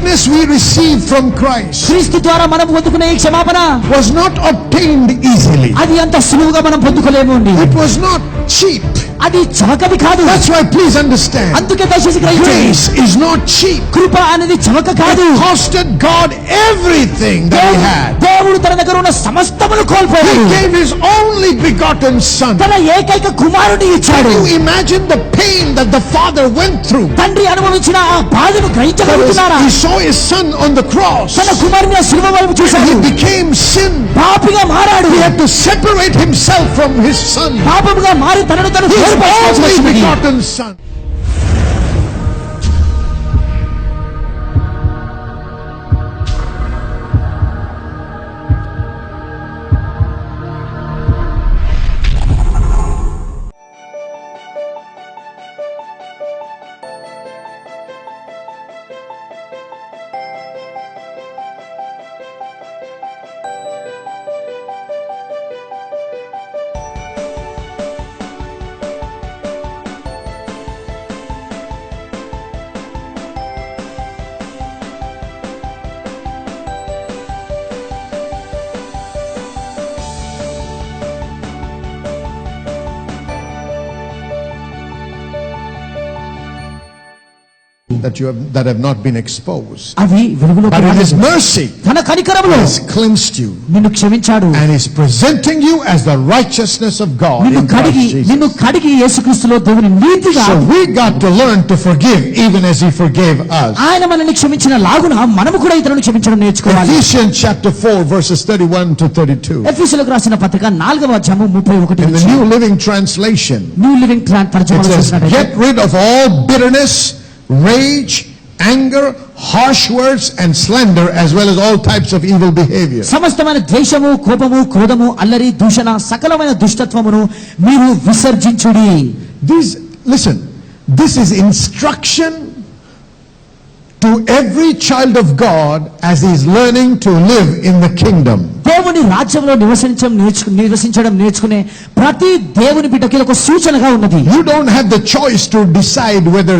forgiveness we received from Christ క్రీస్తు ద్వారా మనం పొందుకునే ఈ క్షమాపణ was not obtained easily. అది అంత సులువుగా మనం పొందుకోలేము. It was not cheap. అది చవకది కాదు. That's why please understand. అందుకే దయచేసి గ్రహించండి. Grace is not cheap. కృప అనేది చవక కాదు. It costed God everything that he had. దేవుడు తన దగ్గర ఉన్న సమస్తమును కోల్పోయాడు. He gave his only begotten son. తన ఏకైక కుమారుని ఇచ్చాడు. Can you imagine the pain that the father went through? తండ్రి అనుభవించిన ఆ బాధను గ్రహించగలుగుతున్నారా? He saw his son on the cross. తన కుమారుని శిలువ వైపు చూశాడు. He became sin. పాపిగా మారాడు. He had to separate himself from his son. పాపముగా మారి తనను తను His వేరుపరచుకోవాల్సి only వచ్చింది. begotten son. that have not been exposed. అవి వెలుగులో But in his mercy తన కనికరములో has cleansed you నిన్ను క్షమించాడు. and is presenting you as the righteousness of God నిన్ను in Christ నిన్ను Jesus. కడిగి యేసుక్రీస్తులో దేవుని నీతిగా. So we got to learn to forgive even as he forgave us. ఆయన మనల్ని క్షమించిన లాగున మనము కూడా ఇతరులను క్షమించడం నేర్చుకోవాలి. Ephesians chapter 4 verses 31 to 32. ఎఫెసీయులకు రాసిన పత్రిక 4వ అధ్యాయము 31 In the New Living Translation, new living it says, get rid of all bitterness, rage, anger, harsh words and slander, as well as all types of evil behavior. సమస్తమైన ద్వేషము, కోపము, క్రోధము, అల్లరి, దూషణ, సకలమైన దుష్టత్వమును మీరు విసర్జించుడి. Listen, this is instruction to every child of God as he is learning to live in the kingdom. దేవుని రాజ్యంలో నివసించడం నేర్చుకునే ప్రతి దేవుని బిడ్డకి ఒక సూచనగా ఉన్నది. You don't have the choice to decide whether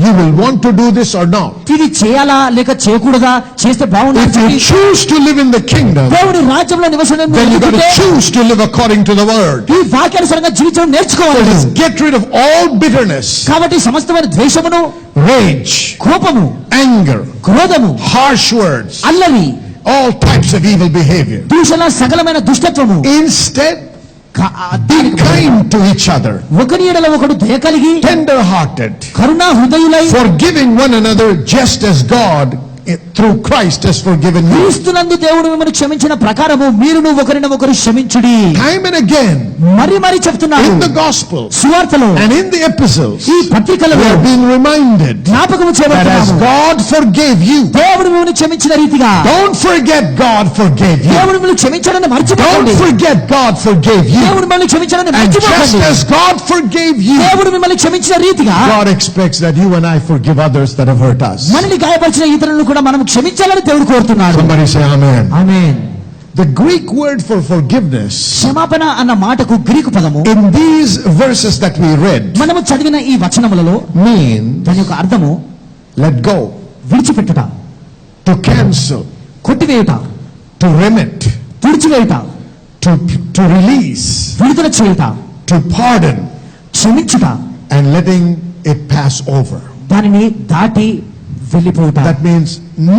you will want to do this or not. ఇది చేయాలా లేక చేయకూడదా, చేస్తే బాగుంటుంది. If you choose to live in the kingdom, దేవుని రాజ్యంలో నివసించడం then you got to choose to live according to the word. ఈ వాక్యానుసారంగా జీవించడం నేర్చుకోవాలి. Get rid of all bitterness, కాబట్టి సమస్తమైన ద్వేషమును, rage, కోపము, anger, క్రోధము, harsh words, అల్లరి, all types of evil behavior. దూషణ, సకలమైన దుష్టత్వము. Instead, be kind to each other, ఒకరి ఎడల ఒకడు దయ కలిగి, tender hearted, కరుణా హృదయులై, forgiving one another just as God through Christ has forgiven you. క్రీస్తునందు దేవుడు మిమ్మల్ని క్షమించిన ప్రకారము మీరును ఒకరినొకరు క్షమించుడి. Time and again, మరి చెప్తున్నాడు, in the gospel సువార్తలో and in the epistles, ఈ పత్రికలలో we are being reminded జ్ఞాపకము that as చేయబడుతున్నాము, God forgave you, దేవుడు మిమ్మల్ని క్షమించిన రీతిగా. don't forget God forgave you. దేవుడు మిమ్మల్ని క్షమించడాన్ని Don't మర్చిపోకండి. forget God forgave you. దేవుడు మిమ్మల్ని క్షమించడాన్ని And just మర్చిపోకండి. as God forgave you, దేవుడు మిమ్మల్ని క్షమించిన రీతిగా God expects that you and I forgive others that have hurt us. మనల్ని గాయపరిచిన ఇతరులను కూడా మనం క్షమించాలని దేవుడు కోరుతున్నాడు. Somebody say amen. Amen. The Greek word for forgiveness క్షమాపణ అన్న మాటకు గ్రీకు పదము in these verses that we read మనము చదివిన ఈ వచనములలో means దాని యొక్క అర్థము let go, విడిచిపెట్టుట, to cancel, కొట్టివేయుట, to remit, తుడిచివేయుట, to release, విడుదల చేయుట, to pardon, క్షమించుట, and letting it pass over. దానిని దాటి వెళ్ళిపోయుట. That means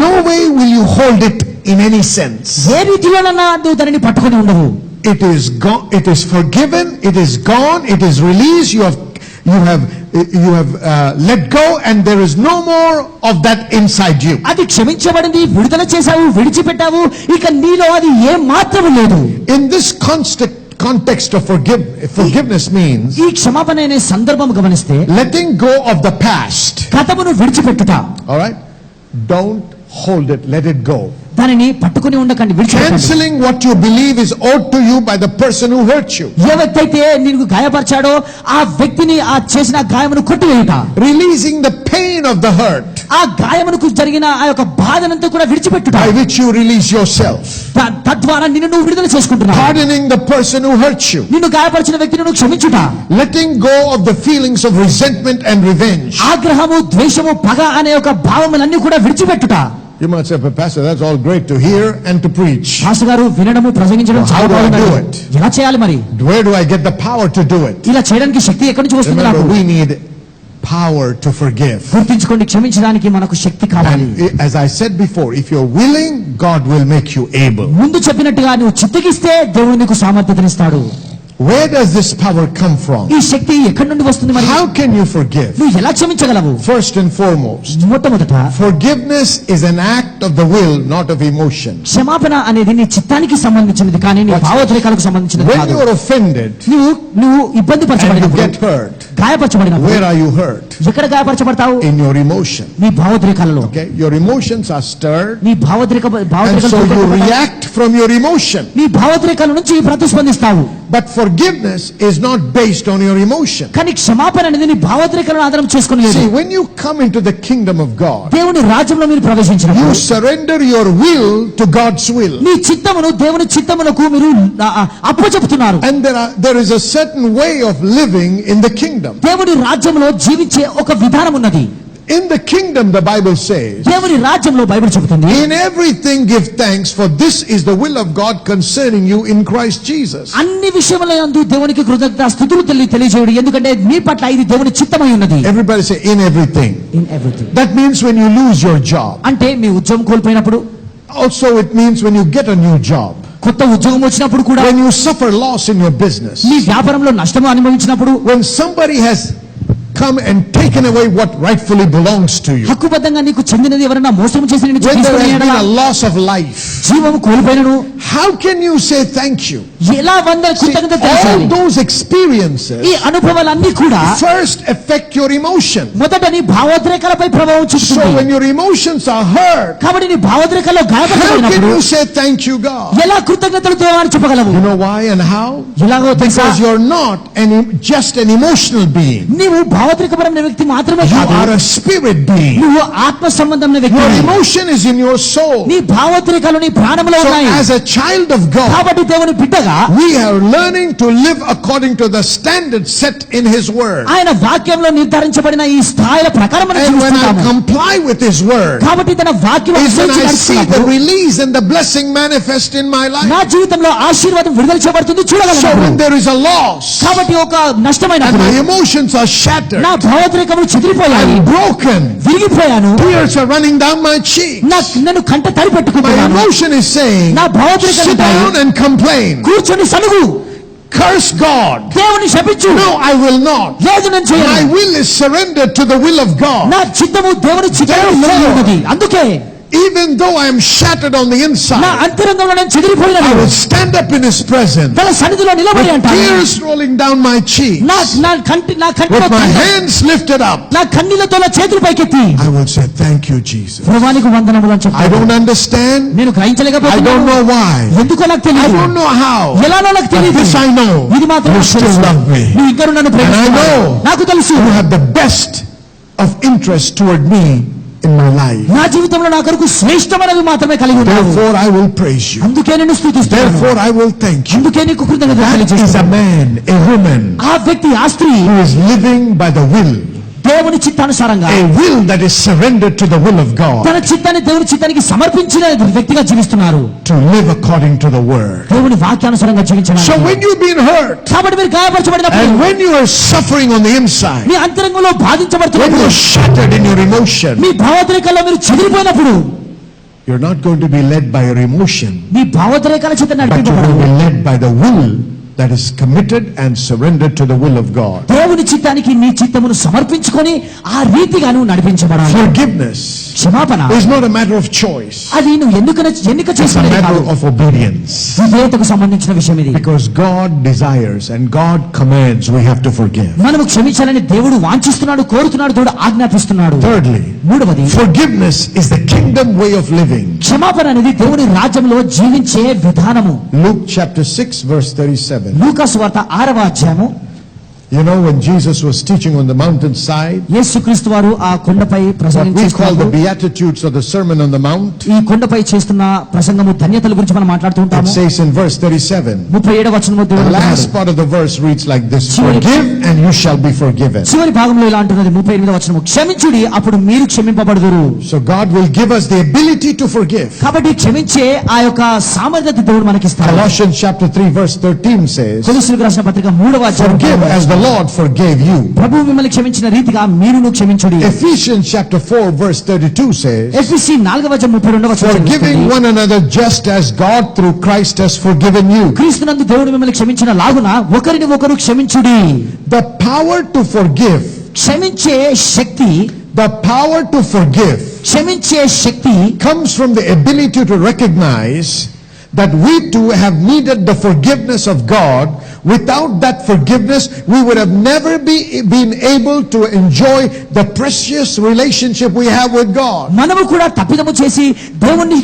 no way will you hold it in any sense. ఏ రీతిలోనన్నా నువ్వు దానిని పట్టుకొని ఉండవు. It is gone, it is forgiven, it is gone, it is released, you have let go, and there is no more of that inside you. అది క్షమించబడింది, విడుదల చేశావు, విడిచిపెట్టావు, ఇక నీలో అది ఏ మాత్రము లేదు. In this context of forgiveness means ఈ క్షమాపణ అనే సందర్భం గమనిస్తే letting go of the past. గతమును విడిచిపెట్టుట. All right, don't hold it, let it go. దానిని పట్టుకొని ఉండకండి, విడిచిపెట్టండి. Canceling what you believe is owed to you by the person who hurt you. ఏ వ్యక్తి అయితే నీకు గాయపరిచాడో ఆ వ్యక్తిని ఆ చేసిన గాయమును కొట్టివేయుట. Releasing the pain of the hurt. ఆ గాయమునకు జరిగిన ఆ యొక్క బాధనంతా కూడా విడిచిపెట్టుట, by which you release yourself. తద్వారా నిన్ను నువ్వు విడుదల చేసుకుంటున్నావు. Pardoning the person who hurt you. నిన్ను గాయపరిచిన వ్యక్తిని నువ్వు క్షమించుట. Letting go of the feelings of resentment and revenge. ఆగ్రహము, ద్వేషము, పగ అనే ఒక భావములన్నీ కూడా విడిచిపెట్టుట. You might say, but Pastor, that's all great to hear and to preach. Pastor గారు, వినడము ప్రసంగించడం How చాలా do I బాగున్నది. do it? ఎలా చేయాలి మరి? Where do I get the power to do it? ఇలా చేయడానికి శక్తి ఎక్కడి నుంచి వస్తుంది Remember, నాకు? we need power to forgive. గుర్తించుకోండి, క్షమించడానికి మనకు శక్తి కావాలి. And as I said before, if you're willing, God will make you able. ముందు చెప్పినట్టుగా నువ్వు చిత్తగిస్తే దేవుడు నీకు సామర్థ్యతనిస్తాడు. Where does this power come from? ఈ శక్తి ఎక్కడి నుండి వస్తుంది మరి? How can you forgive? నువ్వు ఎలా క్షమించగలవు? First and foremost, మొట్టమొదట forgiveness is an act of the will, not of emotion. క్షమాపణ అనేది నీ చిత్తానికి సంబంధించినది కానీ నీ భావోద్రేకాలకు సంబంధించినది When కాదు. you are offended నువ్వు ఇబ్బంది and you పరచబడినప్పుడు, get hurt, గాయపరచబడినప్పుడు, where are you hurt? ఎక్కడ గాయపరచబడతావు? In your emotion. నీ భావోద్రేకాలలో. Okay? Your emotions are stirred, నీ and so you భావోద్రేకాలు react from your emotion. నీ భావోద్రేకాల నుంచి ప్రతిస్పందిస్తావు. But forgiveness is not based on your emotion. కానీ క్షమాపణ అనేది నీ భావోద్రేకాలను ఆధారం చేసుకుని లేదు. See, when you come into the kingdom of God, దేవుని రాజ్యంలో మీరు ప్రవేశించినప్పుడు you surrender your will to God's will. నీ చిత్తమును దేవుని చిత్తమునకు మీరు అప్పచెపుతున్నారు. And there is a certain way of living in the kingdom. దేవుని రాజ్యంలో జీవించే ఒక విధానం ఉన్నది. In the kingdom, the Bible says, దేవుని రాజ్యంలో బైబిల్ చెబుతుంది, in everything give thanks, for this is the will of God concerning you in Christ Jesus. అన్ని విషయములందు దేవునికి కృతజ్ఞతాస్తుతులు తెలియజేయుడి, ఎందుకంటే మీ పట్ల ఇది దేవుని చిత్తమై ఉన్నది. Everybody say, in everything. In everything. That means when you lose your job. అంటే మీ ఉద్యోగం కోల్పోయినప్పుడు, Also it means when you get a new job. కొత్త ఉద్యోగం వచ్చినప్పుడు కూడా, When you suffer loss in your business. మీ వ్యాపారంలో నష్టము అనుభవించినప్పుడు, When somebody has come and taken away what rightfully belongs to you. హక్కుబద్ధంగా నీకు చెందినది ఎవరైనా మోసం చేసి నిన్ను When there has తీసుకుని been ఎడల, a loss of life. జీవము కోల్పోయినను How can you say thank you? ఎలా See, కృతజ్ఞత all తెలియాలి? those experiences ఈ అనుభవాలన్నీ కూడా first affect your emotion. మొదట నీ భావోద్రేకాలపై ప్రభావం So చూపుతుంది. when your emotions are hurt, కాబట్టి నీ భావోద్రేకాల్లో how can గాయపడినప్పుడు you say thank you, God? ఎలా కృతజ్ఞతలు దేవాన్ని చెప్పగలవు? You know why and how? ఎలాగో తెలుసా? Because you're not just an emotional being. నీవు భావోద్రేకపరమైన వ్యక్తి మాత్రమే You కాదు, are a spirit being. నువ్వు ఆత్మ సంబంధమైన వ్యక్తి. Your emotion is in your soul. నీ భావోద్రేకాలు నీ ప్రాణంలో So ఉన్నాయి. as a child of God, కాబట్టి దేవుని బిడ్డగా we are learning to live according to the standard set in His Word. ఆయన వాక్యంలో నిర్ధారించబడిన ఈ స్థాయిల ప్రకారం మనం And when I జీవిస్తాము. comply with His Word, కాబట్టి తన వాక్యం is when అనుసరించి I see the నడుచుకున్నప్పుడు release and the blessing manifest in my life. నా జీవితంలో ఆశీర్వాదం విడుదల చేయబడుతుంది So చూడగలను. when there is a loss కాబట్టి ఒక and నష్టమైనప్పుడు my emotions are shattered, నా భావోద్రేకములు చెదిరిపోయాయి, I'm broken, విరిగిపోయాను, tears are running down my cheeks. నన్ను కంట తడి My పెట్టుకుంటున్నాను, emotion is saying, నా భావోద్రేకం sit down and complain, కూర్చొని సనుగు, curse God. దేవుని శపించు. No, I will not. లేదు నేను My చేయను. will is surrendered to the will of God. నా చిత్తము దేవుని చిత్తము Therefore, ఉన్నది. అందుకే Even though I am shattered on the నా inside, అంతరంగంలో నేను చెదిరిపోయినాను. I will stand up in His presence, తన సన్నిధిలో నిలబడి with అంటాను, tears rolling down my cheeks, నా కంటిలో with my hands lifted up. నా కన్నీళ్లతో నా చేతులు పైకెత్తి I will say, thank you, Jesus. ప్రభువానికి వందనములు అని I చెప్తాను. don't understand. నేను I don't గ్రహించలేకపోతున్నాను. know why. ఎందుకో నాకు I తెలియదు, don't know how. ఎలానో నాకు But తెలియదు. this I know. ఇది మాత్రం You నాకు still తెలుసు. love me. నువ్వు ఇంకా నన్ను And I ప్రేమిస్తున్నావు. know నాకు తెలుసు You have the best of interest toward me in my life. నా జీవితంలో నా కొరకు శ్రేష్టమైనవి మాత్రమే కలిగి ఉన్నావు. Therefore I will praise you. అందుకే నేను స్తుతిస్తున్నాను. Therefore I will thank you. అందుకే నీకు కృతజ్ఞతలు That is a తెలియజేస్తున్నాను. man, a woman ఆ వ్యక్తి, ఆ స్త్రీ who is living by the will. దేవుని చిత్తానుసారంగా, A will that is surrendered to the will of God. తన చిత్తాన్ని దేవుని చిత్తానికి సమర్పించిన వ్యక్తిగా జీవిస్తున్నారు. To live according to the word. దేవుని వాక్యానుసారంగా So జీవించడానికి. when you've been hurt, కాబట్టి మీరు గాయపరచబడినప్పుడు, and when you are suffering on the inside, మీ అంతరంగంలో when బాధించబడుతున్నప్పుడు, you're shattered in your emotion, మీ భావోద్రేకాల్లో మీరు చెదిరిపోయినప్పుడు, you're not going to be led by your emotion, మీ భావోద్రేకాల చేత but you నడిపించబడదు. will be led by the will that is committed and surrendered to the will of God. దేవుని చిత్తానికి నీ చిత్తమును సమర్పించుకొని ఆ రీతిగా నువ్వు నడిపించబడాలి. Forgiveness క్షమాపణ is not a matter of choice. అది నువ్వు ఎన్నిక It's a చేసుకునేది matter కాదు, of obedience. విధేయతకు సంబంధించిన విషయం ఇది. Because God desires and God commands we have to forgive. మనము క్షమించాలని దేవుడు వాంఛిస్తున్నాడు, కోరుతున్నాడు, దేవుడు ఆజ్ఞాపిస్తున్నాడు. Thirdly, మూడవది, forgiveness is the kingdom way of living. క్షమాపణ అనేది దేవుని రాజ్యంలో జీవించే విధానము. Luke chapter 6 verse 37. లూకా సువార్త 6వ అధ్యాయము You know, when Jesus was teaching on the mountainside, యేసుక్రీస్తు వారు ఆ కొండపై ప్రసంగం what we call the చేస్తున్నారు. Beatitudes or the Sermon on the Mount, ఈ కొండపై చేస్తున్న ప్రసంగము ధన్యతల గురించి మనం మాట్లాడుతూ it ఉంటాము. says in verse 37, 37వ వచనంలో the దేవుడు last అంటున్నాడు. part of the verse reads like this: చివరి- forgive and you shall be forgiven. చివరి భాగంలో ఇలా అంటున్నది 38వ వచనము, క్షమించుడి అప్పుడు మీరు క్షమింపబడుదురు. So God will give us the ability to forgive. కాబట్టి క్షమించే ఆ యొక్క సామర్థ్యత దేవుడు మనకిస్తాడు. Colossians chapter 3 verse 13 says, కొలస్సీయులకు రాసిన పత్రిక 3వ forgive అధ్యాయం, as the Lord forgave you. ప్రభువు మిమ్మల్ని క్షమించిన రీతిగా మీరును క్షమించుడి. Ephesians chapter 4 verse 32 says, ఎఫెసీ 4వ అధ్యాయం 32వ వచనం forgiving చెప్తుంది, one another just as God through Christ has forgiven you. క్రీస్తునందు దేవుడు మిమ్మల్ని క్షమించిన లాగున ఒకరిని ఒకరు క్షమించుడి. The power to forgive, క్షమించే శక్తి, the power to forgive క్షమించే శక్తి comes from the ability to recognize that we too have needed the forgiveness of God. Without that forgiveness, we would have never been able to enjoy the precious relationship we have with God. మనము కూడా తప్పిదము చేసి దేవుని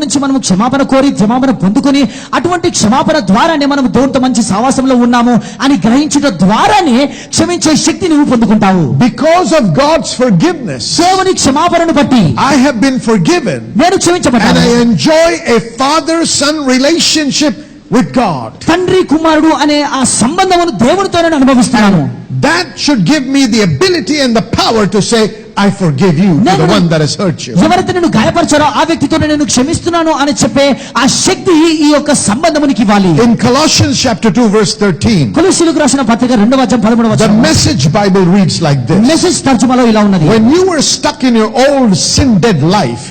నుంచి మనము క్షమాపణ కోరి క్షమాపణ పొందుకొని అటువంటి క్షమాపణ ద్వారానే మనము దేవునితో మంచి సహవాసంలో ఉన్నాము అని గ్రహించుట ద్వారానే క్షమించే శక్తి నువ్వు పొందుకుంటావు. Because of God's forgiveness, దేవుని క్షమాపణను బట్టి I have been forgiven నేను and క్షమించబడ్డాను. I enjoy a father-son relationship with God. తండ్రి కుమారుడు అనే ఆ సంబంధమును దేవునితో నేను అనుభవిస్తున్నాను. That should give me the ability and the power to say, I forgive you to the one that has hurt you. ఎవరైతే నేను గాయపరిచారో ఆ వ్యక్తితో నేను క్షమిస్తున్నాను అని చెప్పే ఆ శక్తి ఈ యొక్క సంబంధమునికి ఇవ్వాలి. In Colossians chapter 2 verse 13, కొలస్సీయులకు రాసిన పత్రిక 2వ అధ్యాయం 13వ the వచనం, Message Bible reads like this: message తర్జుమాలో ఇలా ఉన్నది, when you were stuck in your old sin-dead life,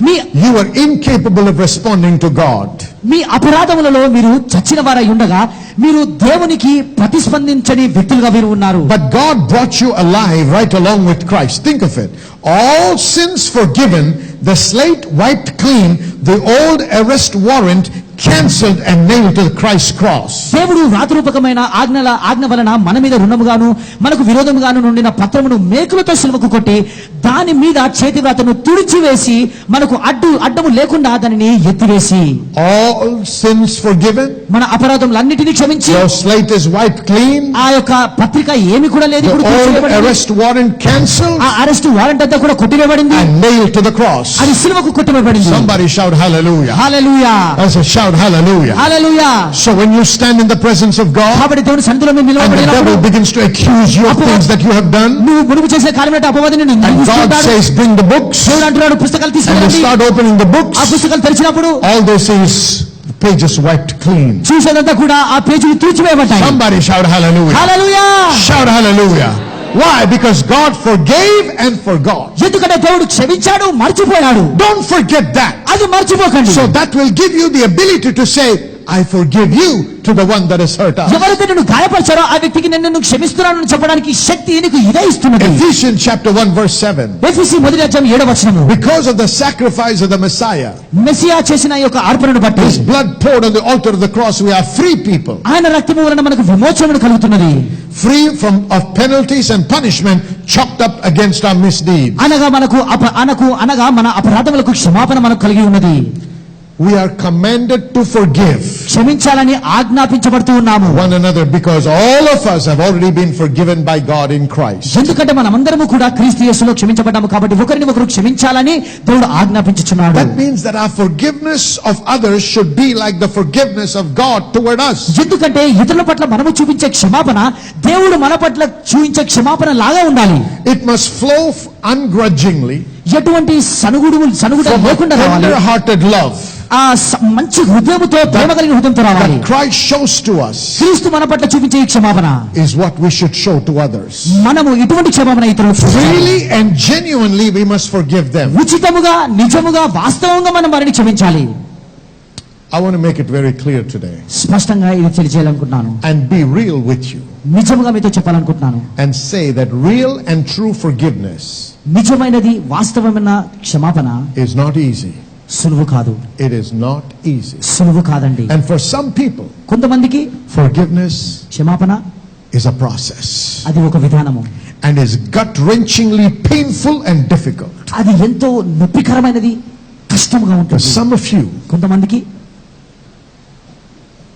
you were incapable of responding to God. మీ అపరాధములలో మీరు చచ్చిన వారై ఉండగా మీరు దేవునికి ప్రతిస్పందించని వ్యక్తులుగా మీరు ఉన్నారు. But God brought you alive right along with Christ. Think of it. All sins forgiven, the slate wiped clean, the old arrest warrant cancelled and nailed to Christ's cross. దేవుడు రాతరూపకమైన ఆజ్ఞ వలన మన మీద రుణముగాను మనకు విరోధముగాను నుండిన పత్రమును మేకులతో సిలువకు కొట్టి దాని మీద చేతి వ్రాతను తుడిచివేసి మనకు అడ్డము లేకుండా దానిని ఎత్తివేసి, All sins forgiven, మన అపరాధములన్నిటినీ క్షమించి your slate is wiped clean, ఆ యొక్క పత్రిక ఏమి కూడా లేదు, the ఇప్పుడు old తుడిచివేయబడింది. arrest warrant cancelled ఆ అరెస్ట్ వారెంట్ అంతా కూడా కొట్టివేయబడింది, and nailed to the cross. అది సిలువకు కొట్టివేయబడింది. Somebody shout hallelujah. Hallelujah, I say shout hallelujah. Hallelujah. So when you stand in the presence of God కాబట్టి దేవుని సన్నిధిలో మీరు and the నిలవబడినప్పుడు devil begins to accuse you of things that you have done, నువ్వు మునుపు చేసే కార్యమైన అపవాదిని and God నిందిస్తుంటాడు. says bring the books, దేవుడు అంటున్నాడు పుస్తకాలు and you తీసుకురండి. start opening the ఆ books, పుస్తకాలు తెరిచినప్పుడు all they see is the pages wiped clean. చూసేదంతా కూడా ఆ పేజీలు తూచివేయబడ్డాయి. Somebody shout hallelujah. Hallelujah. Shout hallelujah. Why? Because God forgave and forgot. ఎందుకంటే దేవుడు క్షమించాడు, మర్చిపోయాడు. Don't forget that. అది మర్చిపోకండి. So that will give you the ability to say, I forgive you to the one that has hurt us. ఎవరైతే నిన్ను గాయపరిచారో ఆ వ్యక్తికి నేను క్షమిస్తున్నానని చెప్పడానికి శక్తి నీకు ఇదే ఇస్తున్నది. Ephesians chapter 1 verse 7. ఎఫెసీ 1వ అధ్యాయం 7వ వచనము, Because of the sacrifice of the Messiah, Messiah చేసిన ఈ యొక్క అర్పణను బట్టి His blood poured on the altar of the cross, we are free people. ఆయన రక్తము వలన మనకు విమోచన కలుగుతున్నది. Free of penalties and punishment chalked up against our misdeeds. అనగా అనగా మన అపరాధములకు క్షమాపణ మనకు కలిగి ఉన్నది. We are commanded to forgive క్షమించాలని ఆజ్ఞాపించబడుతూ ఉన్నాము one another because all of us have already been forgiven by God in Christ. ఎందుకంటే మనమందరము కూడా క్రీస్తు యేసులో క్షమించబడ్డాము కాబట్టి ఒకరిని ఒకరు క్షమించాలని దేవుడు ఆజ్ఞాపించుచున్నాడు. That means that our forgiveness of others should be like the forgiveness of God toward us. ఎందుకంటే ఇతరుల పట్ల మనము చూపించే క్షమాపణ దేవుడు మన పట్ల చూపించే క్షమాపణ లాగా ఉండాలి. It must flow ungrudgingly ఎటువంటి సనుగుడు from a లేకుండా రావాలి. tender-hearted love ఆ మంచి హృదయముతో ప్రేమ కలిగిన హృదయంతో రావాలి. that Christ shows to us క్రీస్తు మన పట్ల చూపించే ఈ క్షమాపణ is what we should show to others. మనము ఇటువంటి క్షమాపణ ఇతరులకు చూపించాలి. Freely and genuinely we must forgive them. ఉచితముగా నిజముగా వాస్తవంగా మనం వారిని క్షమించాలి. I want to make it very clear today స్పష్టంగా ఇది తెలియజేయాలనుకుంటున్నాను, and be real with you నిజముగా మీతో చెప్పాలనుకుంటున్నాను. and say that real and true forgiveness నిజమైనది వాస్తవమైన క్షమాపణ is not easy. సులువు కాదు. It is not easy. సులువు కాదండి. And for some people, కొంతమందికి forgiveness క్షమాపణ is a process అది ఒక విధానము, and is gut-wrenchingly painful and difficult. అది ఎంతో నొప్పికరమైనది, కష్టంగా For ఉంటుంది. some of you, కొంతమందికి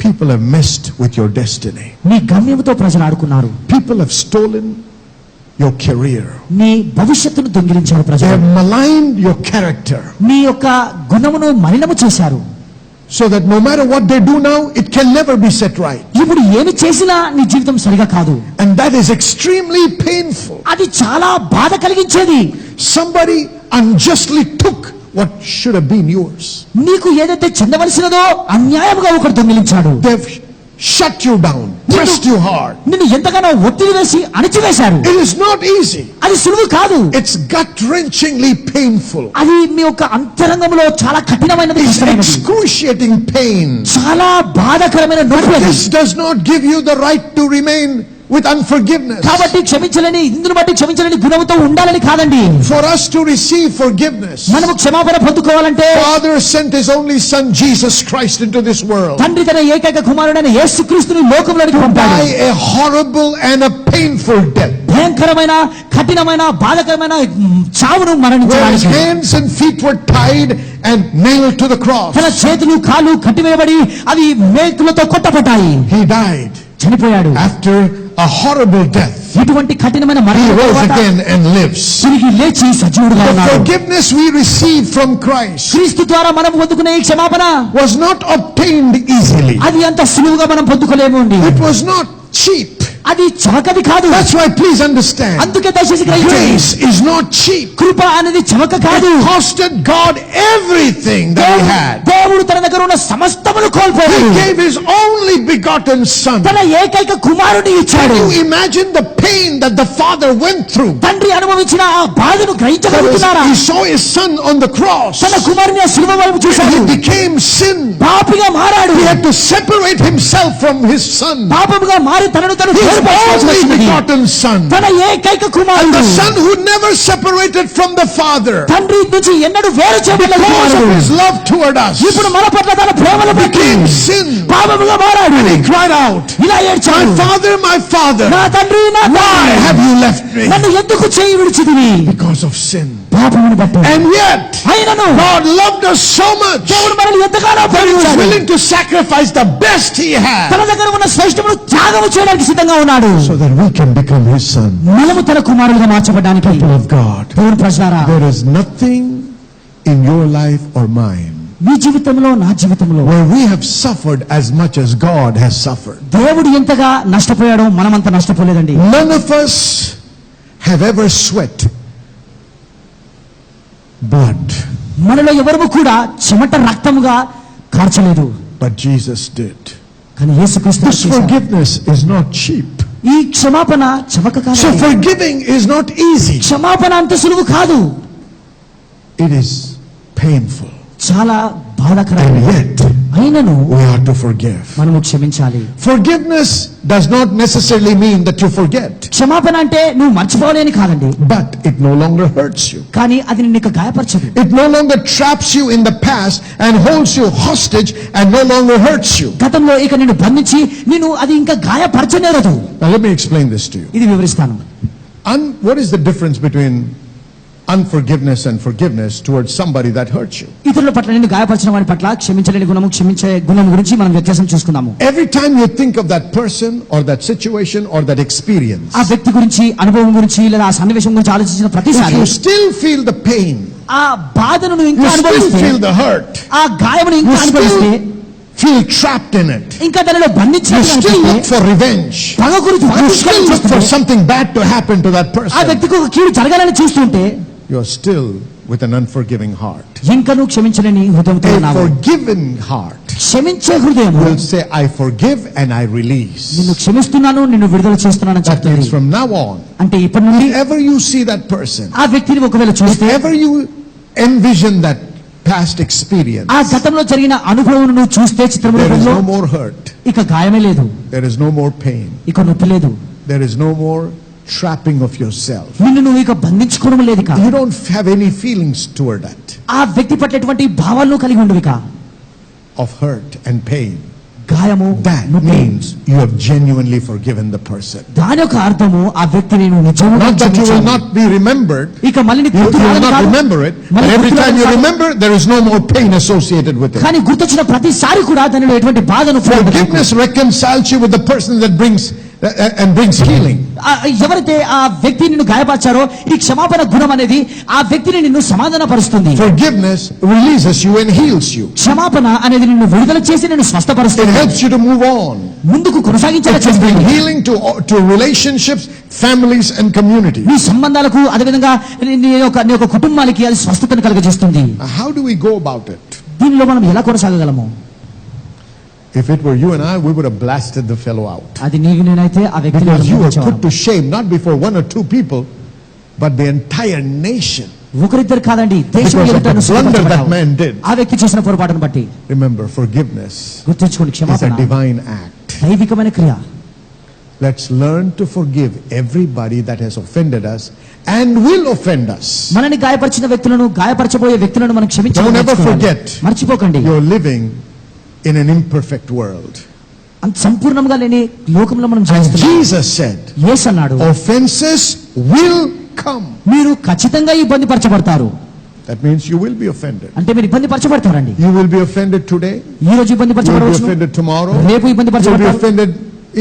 People have messed with your destiny. నీ గమ్యముతో ప్రజలు ఆడుకున్నారు. People have stolen your career. నీ భవిష్యత్తును దొంగిలించారు They ప్రజలు. have maligned your character. నీ యొక్క గుణమును మలినము చేశారు. So that no matter what they do now, it can never be set right. ఇప్పుడు ఏమి చేసినా నీ జీవితం సరిగా కాదు. And that is extremely painful. అది చాలా బాధ కలిగించేది. Somebody unjustly took what should have been yours. నీకు ఏదైతే చెందవలసినదో అన్యాయముగా ఒకడు దొంగిలించాడు. They've shut you down, pressed you hard. నిన్ను ఎంతగానో ఒత్తిడి వేసి అణిచివేశారు. It is not easy. అది సులువు కాదు. It's gut-wrenchingly painful. అది మీ యొక్క అంతరంగంలో చాలా కఠినమైనది, It's కష్టమైనది. excruciating pain. చాలా బాధాకరమైన నొప్పి అది. This does not give you the right to remain with unforgiveness. కాబట్టి క్షమించలేని, ఇందును బట్టి క్షమించలేని గుణముతో ఉండాలని కాదండి. For us to receive forgiveness, మనము క్షమాపణ పొందుకోవాలంటే Father sent His only Son Jesus Christ into this world. తండ్రి తన ఏకైక కుమారుడైన యేసుక్రీస్తుని లోకంలోనికి Die పంపాడు. a horrible and a painful death, భయంకరమైన, కఠినమైన, బాధకరమైన చావును where His మరణించడానికి. hands and feet were tied and nailed to the cross. తన చేతులు కాళ్ళు కట్టివేయబడి అవి మేకులతో కొట్టబడ్డాయి. He died చనిపోయాడు. after a horrible death. ఇటువంటి కఠినమైన He మరణం rose తరువాత again and lives. తిరిగి లేచి సజీవుడుగా The ఉన్నాడు. forgiveness we receive from Christ క్రీస్తు ద్వారా మనం పొందుకునే ఈ క్షమాపణ was not obtained easily. అది అంత సులువుగా మనం పొందుకోలేము అండి. It was not cheap. అది చవకది కాదు. That's why please understand, అందుకే దయచేసి గ్రహించండి. grace is not cheap. కృప అనేది చవక కాదు. It costed God everything that He had. దేవుడు తన దగ్గర ఉన్న సమస్తమును కోల్పోయాడు. He gave His only begotten Son. తన ఏకైక కుమారుని Can ఇచ్చాడు. you imagine the pain that the Father went through? తండ్రి అనుభవించిన ఆ బాధను That గ్రహించగలుగుతున్నారా? He saw His Son on the cross. తన కుమారుని ఆ శిలువ వైపు చూశాడు. He became sin. పాపిగా మారాడు. He had to separate Himself from His Son. పాపముగా మారి తనను తను His వేరుపరచుకోవాల్సి only వచ్చింది. begotten Son. తన ఏకైక And కుమారుడు. the Son who never separated from the Father. తండ్రి నుంచి ఎన్నడూ వేరు చేయబడిన Because of కుమారుడు. His love toward us, ఇప్పుడు మన పట్ల తన ప్రేమను బట్టి became sin. పాపముగా మారాడు. And He cried out, ఇలా My ఏడ్చాడు. Father, my Father, నా తండ్రి, నా why తండ్రి, have you left me? నన్ను ఎందుకు చేయి విడిచితివి? Because of sin. పాపమును బట్టి. And yet, అయినను God loved us so much దేవుడు మనల్ని ఎంతగానో that He was ప్రేమించాడు. willing to sacrifice the best He తన had దగ్గర ఉన్న శ్రేష్టమును త్యాగము చేయడానికి సిద్ధంగా ఉన్నాడు. so that we can become His son. మనము తన కుమారులుగా మార్చబడడానికి. People of God, దేవుని ప్రజలారా, there is nothing in your life or mine మీ జీవితంలో, నా జీవితంలో where we have suffered as much as God has suffered. దేవుడు ఎంతగా నష్టపోయాడో మనమంత నష్టపోలేదండి. None of us have ever sweat blood, మనలో ఎవరు కూడా చెమట రక్తముగా కార్చలేదు. but Jesus did. కానీ యేసుక్రీస్తు This చేశాడు. forgiveness is not cheap. ఈ క్షమాపణ చవక కాదు. So forgiving is not easy. క్షమాపణ అంత సులువు కాదు. It is painful. చాలా బాధాకరం. And yet, అయినను we are to forgive. మనము క్షమించాలి. Forgiveness does not necessarily mean that you forget, క్షమాపణ అంటే నువ్వు మర్చిపోలేని కాదండి. but it no longer hurts you. కానీ అది నిన్ను గాయపరచదు. It no longer traps you in the past and holds you hostage and no longer hurts you. గతంలో ఇక నిన్ను బంధించి నిన్ను అది ఇంకా గాయపరచనేరదు. Now let me explain this to you. ఇది వివరిస్తాను. What is the difference between unforgiveness and forgiveness towards somebody that hurts you? ఇతరుల పట్ల నిన్ను గాయపరచిన వారి పట్ల క్షమించలేని గుణము, క్షమించే గుణం గురించి మనం వ్యత్యాసం చూసుకుందాము. Every time you think of that person or that situation or that experience, ఆ వ్యక్తి గురించి, అనుభవం గురించి లేదా ఆ సన్నివేశం గురించి ఆలోచించిన if ప్రతిసారి you still feel the pain, ఆ బాధను నువ్వు you ఇంకా still అనుభవిస్తే, feel the hurt, ఆ గాయమును you ఇంకా అనుభవిస్తే, still feel trapped in it, ఇంకా దానిలో you బంధించి still look for revenge, పగ గురించి you still look for చూస్తుంటే, something bad to happen to that ఆ person, వ్యక్తికి ఒక కీడు జరగాలని చూస్తుంటే you are still with an unforgiving heart. ఇంకా నువ్వు క్షమించలేని హృదయంతో A ఉన్నావు. forgiven heart క్షమించే హృదయం will say, I forgive and I release. నిన్ను క్షమిస్తున్నాను, నిన్ను విడుదల చేస్తున్నానని That means చెప్తుంది. from now on, అంటే ఇప్పటి నుండి whenever you see that person, ఆ వ్యక్తిని ఒకవేళ చూస్తే, whenever you envision that past experience, ఆ గతంలో జరిగిన అనుభవం నువ్వు చూస్తే చిత్రం there is రూపంలో no more hurt, ఇక గాయమే లేదు, there is no more pain, ఇక నొప్పి లేదు, there is no more trapping of yourself. నిన్ను నువ్వు ఇక బంధించుకోవడం లేదు ఇక. You don't have any feelings toward that ఆ వ్యక్తి పట్ల ఎటువంటి భావాలను కలిగి ఉండవు ఇక. of hurt and pain. గాయము that means you have genuinely forgiven the person. దాని యొక్క అర్థము ఆ వ్యక్తిని నువ్వు నిజంగా Not that you will క్షమించావు. not be remembered. ఇక మళ్ళీ నీకు You గుర్తు will రాదని not కాదు. remember it. But మళ్ళీ every గుర్తు time you రాదని కాదు. remember, there is no more pain associated with it. కానీ గుర్తొచ్చిన ప్రతిసారి కూడా దానిలో ఎటువంటి బాధను Forgiveness reconciles you with the person that brings healing. ఎవరైతే ఆ వ్యక్తి నిన్ను గాయపరిచారో ఈ క్షమాపణ గుణం అనేది ఆ వ్యక్తిని నిన్ను సమాధానపరుస్తుంది. Forgiveness releases you and heals you. క్షమాపణ అనేది నిన్ను విడుదల చేసి నిన్ను It స్వస్థపరుస్తుంది, helps you to move on. ముందుకు కొనసాగించేలా It can bring చేస్తుంది. healing to relationships, families and communities. నీ సంబంధాలకు అదేవిధంగా నీ యొక్క కుటుంబానికి అది స్వస్థతను కలుగజేస్తుంది. How do we go about it? దీనిలో మనం ఎలా కొనసాగగలము? If it were you and I, we would have blasted the fellow out. అది నీకు నేనైతే ఆ వ్యక్తిని Because you were విమర్శించేవాడిని. put to shame, not before one or two people, but the entire nation. ఒకరిద్దరు కాదండి, దేశం Because of ఎదుట the నువ్వు blunder that సిగ్గుపరచబడ్డావు. man did. ఆ వ్యక్తి చేసిన పొరపాటును బట్టి Remember, forgiveness గుర్తుంచుకోండి, is క్షమాపణ a divine act. దైవికమైన క్రియ. Let's learn to forgive everybody that has offended us and will offend us. మనని గాయపరిచిన వ్యక్తులను, గాయపరచబోయే వ్యక్తులను మనం క్షమించాలి. Don't ever forget. మర్చిపోకండి, You're living in an imperfect world. అంత సంపూర్ణంగా లేని లోకంలో మనం And జీవిస్తున్నాం. Jesus said, యేసు అన్నాడు, offenses will come. మీరు ఖచ్చితంగా ఇబ్బంది పరచబడతారు. That means you will be offended. అంటే మీరు ఇబ్బంది పరచబడతారండి. You will be offended today. ఈ రోజు ఇబ్బంది You will be పరచబడవచ్చు, offended tomorrow. రేపు ఇబ్బంది You will be పరచబడతారు, offended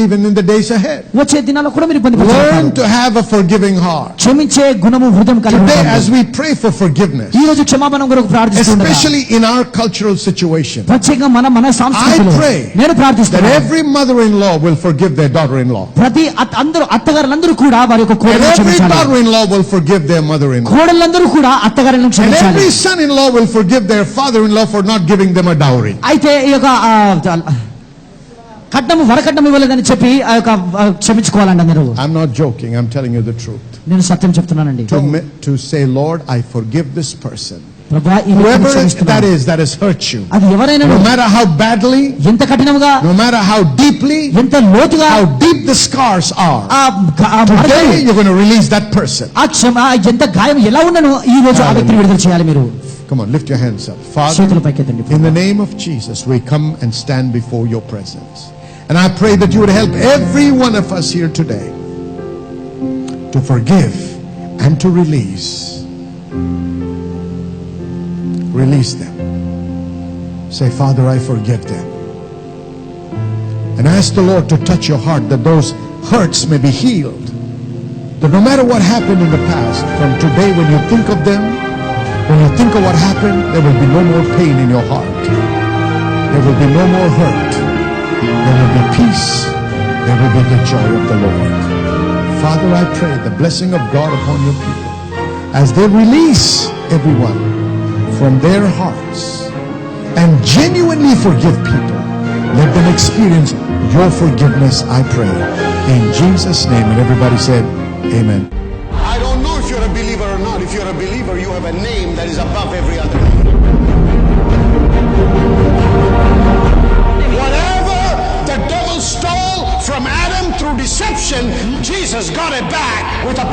even in the days ahead. వచ్చే దినాల్లో కూడా మీరు ఇబ్బంది Learn పరచబడతారు. to have a forgiving heart. క్షమించే గుణము హృదయం కలిగి Today, ఉండండి. as we pray for forgiveness, ఈ రోజు క్షమాపణ కొరకు ప్రార్థిస్తుండగా, especially in our cultural situation, ప్రత్యేకంగా మన సంస్కృతిలో I pray నేను that ప్రార్థిస్తున్నాను. every mother-in-law will forgive their daughter-in-law. ప్రతి అత్తగారులందరూ కూడా వారి యొక్క And కోడలను every క్షమించాలి. daughter-in-law will forgive their mother-in-law. కోడళ్ళందరూ కూడా అత్తగారులను And క్షమించాలి. every son-in-law will forgive their father-in-law for not giving them a dowry. అయితే ఈ యొక్క కట్నము వరకట్నం ఇవ్వలేదని చెప్పి ఆ యొక్క క్షమించుకోవాలండి అందరూ. I'm not joking, I'm telling you the truth. నేను సత్యం చెప్తున్నానండి. To say, Lord, I forgive this person. ప్రభువా, ఈ వ్యక్తిని Whoever క్షమిస్తున్నాను. that has hurt you, అది ఎవరైనా no matter how badly, ఎంత కఠినంగా, no matter how deeply, ఎంత లోతుగా how deep the scars are, ఆ today you're going to release that person. ఎంత గాయం ఎలా ఉన్నను ఈ రోజు ఆ వ్యక్తిని విడుదల చేయాలి. మీరు Come on, lift your hands up. Father, చేతులు పైకెత్తండి. in the name of Jesus, we come and stand before your presence. And I pray that you would help every one of us here today to forgive and to release. Release them. Say, Father, I forgive them. And ask the Lord to touch your heart that those hurts may be healed. That no matter what happened in the past, from today when you think of them, when you think of what happened, there will be no more pain in your heart. There will be no more hurt. There will be peace. There will be the joy of the Lord. Father, I pray the blessing of God upon your people as they release everyone from their hearts and genuinely forgive people. Let them experience your forgiveness, I pray. In Jesus' name. And everybody said, Amen. I don't know if you're a believer or not. If you're a believer, you have a name that is above every other name. Whatever the devil stole from Adam through deception, Jesus got it back with a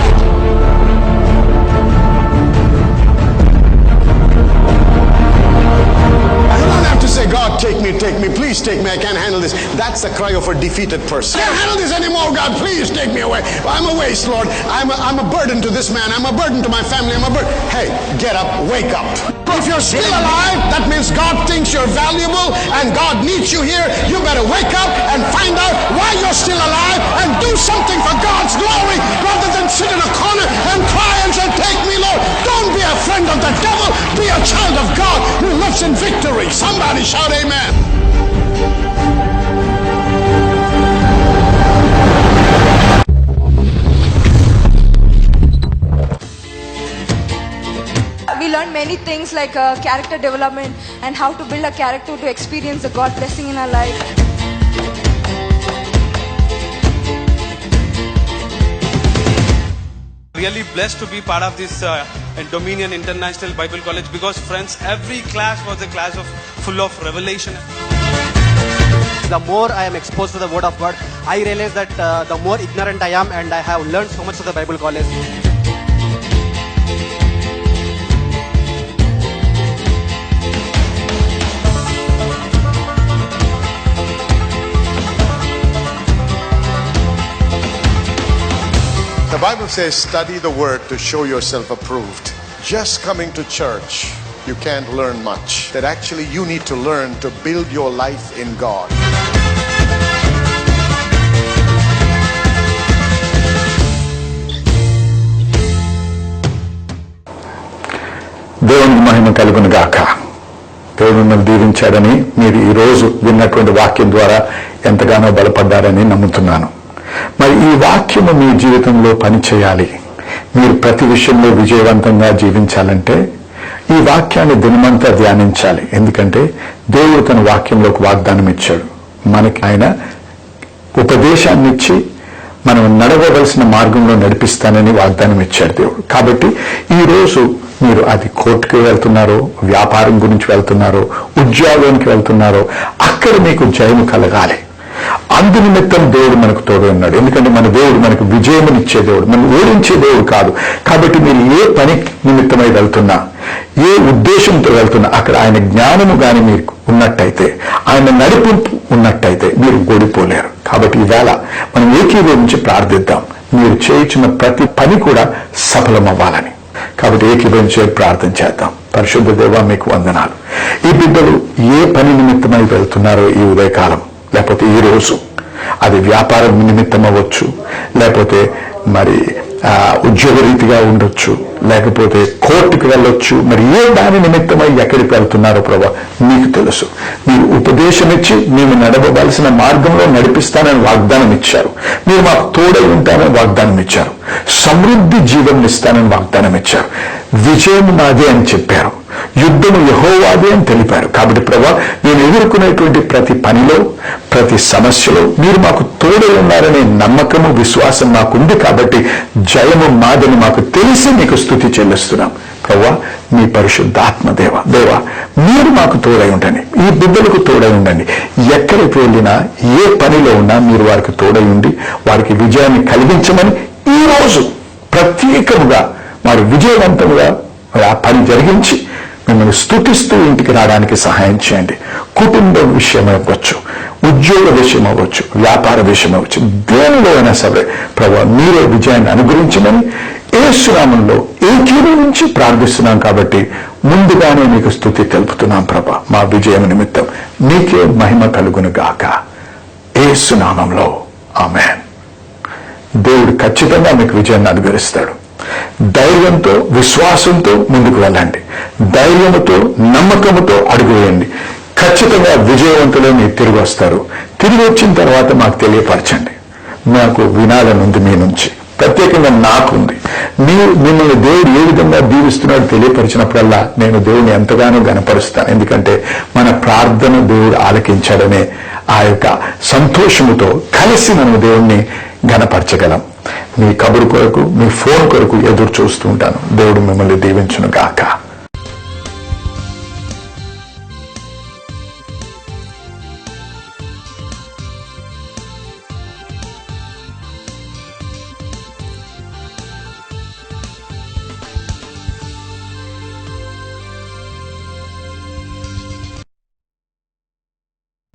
You don't have to say, God, take me, please take me, I can't handle this. That's the cry of a defeated person. I can't handle this anymore, God, please take me away. I'm a waste, Lord. I'm a burden to this man. I'm a burden to my family. I'm a burden. Hey, get up, wake up. If you're still alive, that means God thinks you're valuable and God needs you here. You better wake up and find out why you're still alive and do something for God's glory rather than sit in a corner and cry and say, take me, Lord. Don't be a friend of the devil. Be a child of God who lives in victory. Somebody shout amen. We learned many things like character development and how to build a character to experience the God blessing in our life. Really blessed to be part of this Dominion International Bible College because friends, every class was a class of full of revelation. The more I am exposed to the word of God, I realize that the more ignorant I am, and I have learned so much of the Bible college. The Bible says, study the word to show yourself approved. Just coming to church, you can't learn much. That actually you need to learn to build your life in God. దేవునికి మహిమ కలుగును గాక. దేవుడు మిమ్మల్ని దీవించాడని మీరు ఈరోజు విన్నటువంటి వాక్యం ద్వారా ఎంతగానో బలపడ్డారని నమ్ముతున్నాను. మరి ఈ వాక్యము మీ జీవితంలో పనిచేయాలి, మీరు ప్రతి విషయంలో విజయవంతంగా జీవించాలంటే ఈ వాక్యాన్ని దినమంతా ధ్యానించాలి. ఎందుకంటే దేవుడు తన వాక్యంలోకి వాగ్దానం ఇచ్చాడు. మనకి ఆయన ఉపదేశాన్ని ఇచ్చి మనం నడవవలసిన మార్గంలో నడిపిస్తానని వాగ్దానం ఇచ్చాడు దేవుడు. కాబట్టి ఈరోజు మీరు అది కోర్టుకి వెళ్తున్నారో, వ్యాపారం గురించి వెళ్తున్నారో, ఉద్యోగానికి వెళ్తున్నారో, అక్కడ మీకు జయము కలగాలి. అందు నిమిత్తం దేవుడు మనకు తోడు ఉన్నాడు. ఎందుకంటే మన దేవుడు మనకు విజయమునిచ్చే దేవుడు, మనం ఓడించే దేవుడు కాదు. కాబట్టి మీరు ఏ పని నిమిత్తమై వెళ్తున్నా, ఏ ఉద్దేశంతో వెళ్తున్నా, అక్కడ ఆయన జ్ఞానము గాని మీకు ఉన్నట్టయితే, ఆయన నడిపింపు ఉన్నట్టయితే మీరు ఓడిపోలేరు. కాబట్టి ఈవేళ మనం ఏకీభవించి ప్రార్థిద్దాం, మీరు చేయించిన ప్రతి పని కూడా సఫలమవ్వాలని. కాబట్టి ఏకీభవించి ప్రార్థన చేద్దాం. పరిశుద్ధ దేవా, మీకు వందనాలు. ఈ బిడ్డలు ఏ పని నిమిత్తమై వెళ్తున్నారో ఈ ఉదయకాలం, లేకపోతే ఈ రోజు, అది వ్యాపారం నిమిత్తం అవ్వచ్చు, లేకపోతే మరి ఉద్యోగ రీతిగా ఉండొచ్చు, లేకపోతే కోర్టుకు వెళ్ళొచ్చు, మరి ఏ దాని నిమిత్తమై ఎక్కడికి వెళ్తున్నారో ప్రభా మీకు తెలుసు. మీరు ఉపదేశం ఇచ్చి మేము నడవవలసిన మార్గంలో నడిపిస్తానని వాగ్దానం ఇచ్చారు. మీరు మాకు తోడై ఉంటానని వాగ్దానం ఇచ్చారు. సమృద్ధి జీవం ఇస్తానని వాగ్దానం ఇచ్చారు. విజయం నాదే అని చెప్పారు. యుద్ధము యెహోవాదే అని తెలిపారు. కాబట్టి ప్రభా, నేను ఎదుర్కొనేటువంటి ప్రతి పనిలో, ప్రతి సమస్యలో మీరు మాకు తోడై ఉన్నారనే నమ్మకము, విశ్వాసం నాకుంది. కాబట్టి జయము మాదని మాకు తెలిసి మీకు స్తుతి చెల్లిస్తున్నాం. ప్రభా, మీ పరిశుద్ధాత్మ దేవా మీరు మాకు తోడై ఉండండి, ఈ బిడ్డలకు తోడై ఉండండి. ఎక్కడికి వెళ్ళినా, ఏ పనిలో ఉన్నా మీరు వారికి తోడై ఉండి వారికి విజయాన్ని కలిగించమని ఈ రోజు ప్రత్యేకముగా వారు విజయవంతంగా ఆ పని జరిగించి మిమ్మల్ని స్తుతిస్తూ ఇంటికి రావడానికి సహాయం చేయండి. కుటుంబ విషయం అవ్వచ్చు, ఉద్యోగ విషయం అవ్వచ్చు, వ్యాపార విషయం అవ్వచ్చు, దేనిలో అయినా సరే ప్రభు మీరే విజయాన్ని అనుగ్రహించమని యేసు నామములో ఏకీభవించి ప్రార్థిస్తున్నాం. కాబట్టి ముందుగానే మీకు స్తుతి తెలుపుతున్నాం ప్రభా. మా విజయం నిమిత్తం నీకే మహిమ కలుగును గాక. యేసు నామములో ఆమేన్. దేవుడు ఖచ్చితంగా మీకు విజయాన్ని అనుగ్రహిస్తాడు. ధైర్యంతో, విశ్వాసంతో ముందుకు వెళ్ళండి. ధైర్యముతో, నమ్మకముతో అడుగు వేయండి. ఖచ్చితంగా విజయవంతులే మీరు తిరిగి వస్తారు. తిరిగి వచ్చిన తర్వాత మాకు తెలియపరచండి. నాకు వినాలనుంది మీ నుంచి, ప్రత్యేకంగా నాకుంది. మిమ్మల్ని దేవుడు ఏ విధంగా దీవిస్తున్నాడో తెలియపరిచినప్పుడల్లా నేను దేవుని ఎంతగానో గణపరుస్తాను. ఎందుకంటే మన ప్రార్థన దేవుడు ఆలకించాడనే ఆ యొక్క సంతోషముతో కలిసి మనం దేవుణ్ణి ఘనపరచగలం. మీ కబురు కొరకు, మీ ఫోన్ కొరకు ఎదురు చూస్తూ ఉంటాను. దేవుడు మిమ్మల్ని దీవించును గాక.